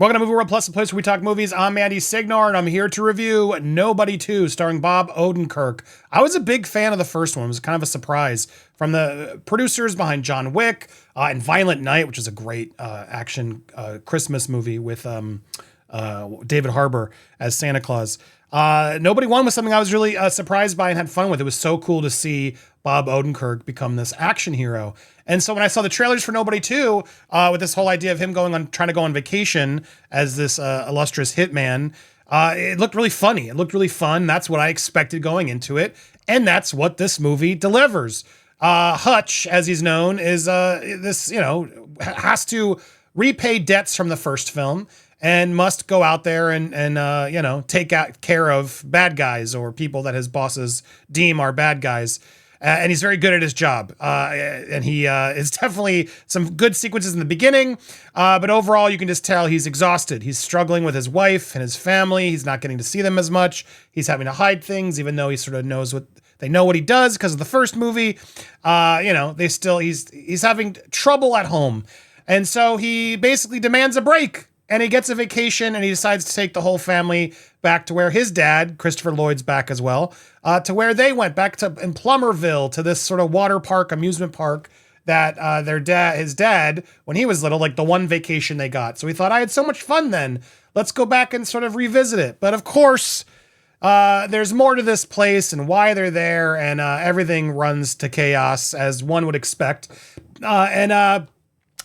Welcome to Movie World Plus, the place where we talk movies. I'm Andy Signor, and I'm here to review Nobody 2, starring Bob Odenkirk. I was a big fan of the first one. It was kind of a surprise from the producers behind John Wick and Violent Night, which is a great action Christmas movie with David Harbour as Santa Claus. Nobody 1 was something I was really surprised by and had fun with. It was so cool to see Bob Odenkirk become this action hero. And so when I saw the trailers for Nobody 2, with this whole idea of him trying to go on vacation as this illustrious hitman, it looked really funny. It looked really fun. That's what I expected going into it. And that's what this movie delivers. Hutch, as he's known, is has to repay debts from the first film and must go out there and take care of bad guys or people that his bosses deem are bad guys. And he's very good at his job. And he is definitely some good sequences in the beginning. But overall, you can just tell he's exhausted. He's struggling with his wife and his family. He's not getting to see them as much. He's having to hide things, even though he sort of knows they know what he does because of the first movie. He's having trouble at home. And so he basically demands a break. And he gets a vacation and he decides to take the whole family back to where his dad, Christopher Lloyd's back as well, to where they went back in Plummerville, to this sort of water park, amusement park that his dad, when he was little, like the one vacation they got. So he thought, I had so much fun then. Let's go back and sort of revisit it. But of course, there's more to this place and why they're there, and everything runs to chaos as one would expect.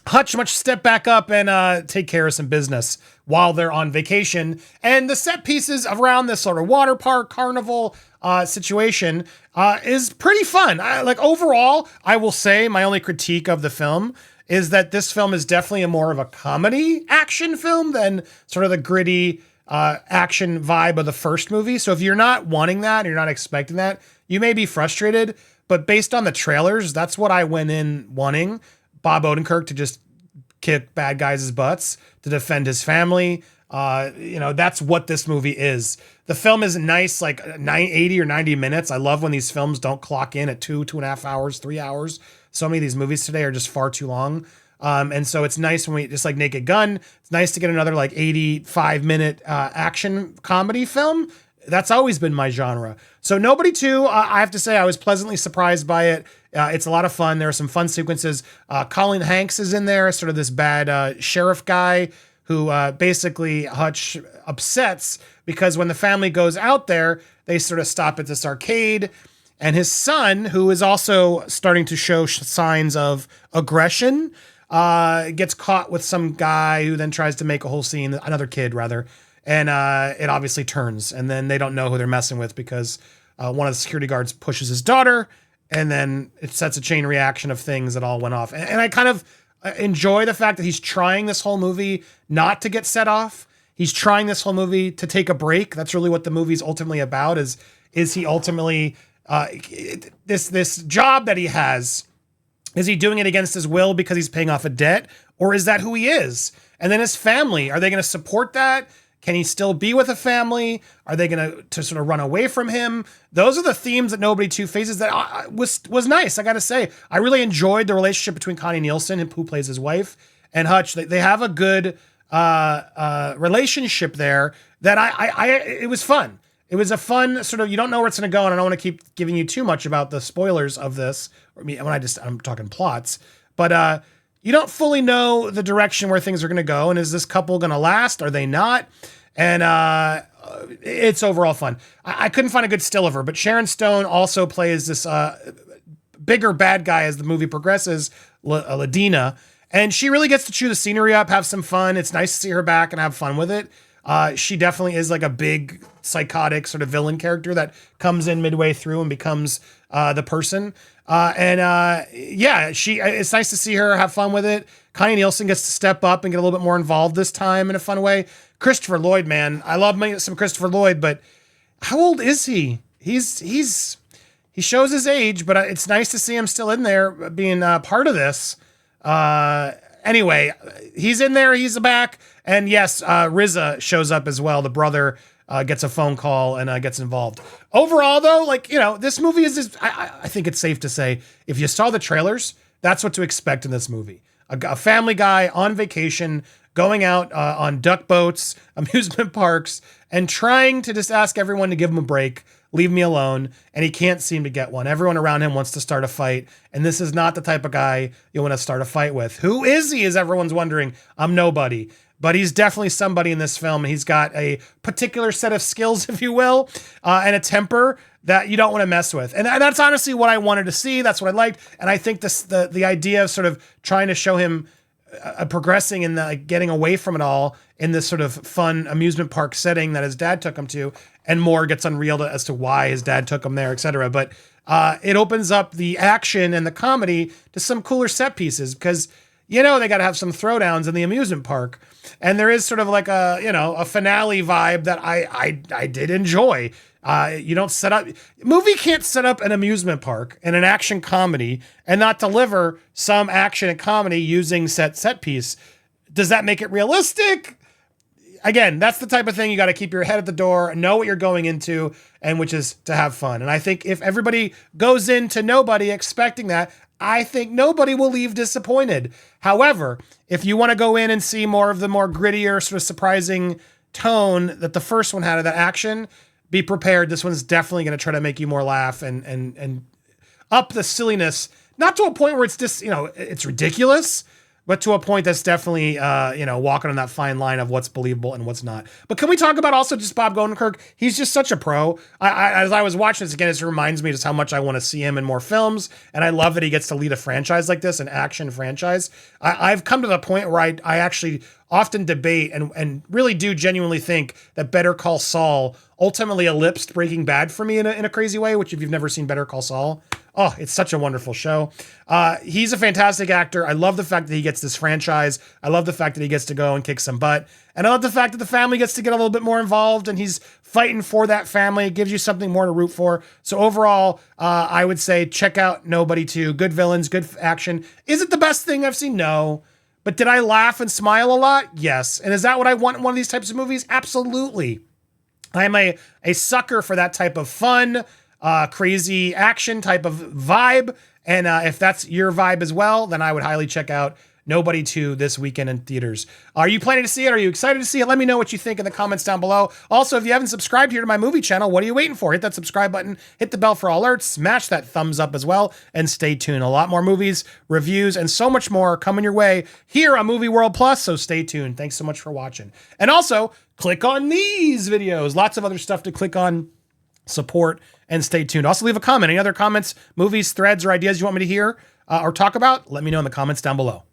Hutch must step back up and take care of some business while they're on vacation. And the set pieces around this sort of water park carnival situation is pretty fun. Overall, I will say my only critique of the film is that this film is definitely more of a comedy action film than sort of the gritty action vibe of the first movie. So if you're not wanting that, and you're not expecting that, you may be frustrated. But based on the trailers, that's what I went in wanting. Bob Odenkirk to just kick bad guys' butts, to defend his family. That's what this movie is. The film is nice, like 80 or 90 minutes. I love when these films don't clock in at 2.5 hours, 3 hours. So many of these movies today are just far too long. And so it's nice when just like Naked Gun, it's nice to get another like 85-minute action comedy film. That's always been my genre. So Nobody 2, I have to say I was pleasantly surprised by it. It's a lot of fun. There are some fun sequences. Colin Hanks is in there, sort of this bad sheriff guy who basically Hutch upsets because when the family goes out there, they sort of stop at this arcade. And his son, who is also starting to show signs of aggression, gets caught with some guy who then tries to make a whole scene, another kid rather. And it obviously turns, and then they don't know who they're messing with because one of the security guards pushes his daughter, and then it sets a chain reaction of things that all went off. And I kind of enjoy the fact that he's trying this whole movie not to get set off. He's trying this whole movie to take a break. That's really what the movie's ultimately about. Is he ultimately this job that he has? Is he doing it against his will because he's paying off a debt, or is that who he is? And then his family, are they going to support that? Can he still be with a family? Are they going to sort of run away from him? Those are the themes that Nobody 2 faces that was nice. I got to say, I really enjoyed the relationship between Connie Nielsen, who plays his wife, and Hutch. They have a good relationship there that it was fun. It was a fun sort of, you don't know where it's going to go, and I don't want to keep giving you too much about the spoilers of this. I'm talking plots, but you don't fully know the direction where things are going to go. And is this couple going to last? Are they not? And it's overall fun. I couldn't find a good still of her, but Sharon Stone also plays this bigger bad guy as the movie progresses, Ladina. And she really gets to chew the scenery up, have some fun. It's nice to see her back and have fun with it. She definitely is like a big psychotic sort of villain character that comes in midway through and becomes the person. It's nice to see her have fun with it. Connie Nielsen gets to step up and get a little bit more involved this time in a fun way. Christopher Lloyd, man, I love some Christopher Lloyd, but how old is he? He shows his age, but it's nice to see him still in there being part of this. Anyway, he's in there. He's back. And yes, RZA shows up as well. The brother gets a phone call and gets involved. Overall, though, this movie is just, I think it's safe to say, if you saw the trailers, that's what to expect in this movie. a family guy on vacation, going out on duck boats, amusement parks, and trying to just ask everyone to give him a break, leave me alone, and he can't seem to get one. Everyone around him wants to start a fight, and this is not the type of guy you want to start a fight with. Who is he, as everyone's wondering? I'm nobody. But he's definitely somebody in this film. He's got a particular set of skills, if you will, and a temper that you don't want to mess with. And that's honestly what I wanted to see. That's what I liked. And I think the idea of sort of trying to show him progressing and getting away from it all in this sort of fun amusement park setting that his dad took him to, and more gets unreal as to why his dad took him there, etc. But it opens up the action and the comedy to some cooler set pieces, because they got to have some throwdowns in the amusement park. And there is sort of like a finale vibe that I did enjoy. You don't set up, movie can't set up an amusement park and an action comedy and not deliver some action and comedy using set piece. Does that make it realistic? Again, that's the type of thing you got to keep your head at the door, know what you're going into, and which is to have fun. And I think if everybody goes into Nobody expecting that, I think nobody will leave disappointed. However, if you want to go in and see more of the more grittier, sort of surprising tone that the first one had of that action, be prepared. This one's definitely going to try to make you more laugh and up the silliness, not to a point where it's just, it's ridiculous, but to a point that's definitely, walking on that fine line of what's believable and what's not. But can we talk about also just Bob Odenkirk? He's just such a pro. As I was watching this again, it reminds me just how much I want to see him in more films. And I love that he gets to lead a franchise like this, an action franchise. I've come to the point where I actually often debate and really do genuinely think that Better Call Saul ultimately ellipsed Breaking Bad for me in a crazy way, which if you've never seen Better Call Saul, oh, it's such a wonderful show. He's a fantastic actor. I love the fact that he gets this franchise. I love the fact that he gets to go and kick some butt. And I love the fact that the family gets to get a little bit more involved and he's fighting for that family. It gives you something more to root for. So overall, I would say check out Nobody 2. Good villains, good action. Is it the best thing I've seen? No. But did I laugh and smile a lot? Yes. And is that what I want in one of these types of movies? Absolutely. I'm a sucker for that type of fun, crazy action type of vibe. And if that's your vibe as well, then I would highly check out Nobody 2 this weekend in theaters. Are you planning to see it? Are you excited to see it? Let me know what you think in the comments down below. Also, if you haven't subscribed here to my movie channel, what are you waiting for? Hit that subscribe button, hit the bell for all alerts, smash that thumbs up as well, and stay tuned. A lot more movies, reviews, and so much more coming your way here on Movie World Plus, so stay tuned. Thanks so much for watching. And also, click on these videos. Lots of other stuff to click on, support, and stay tuned. Also, leave a comment. Any other comments, movies, threads, or ideas you want me to hear or talk about? Let me know in the comments down below.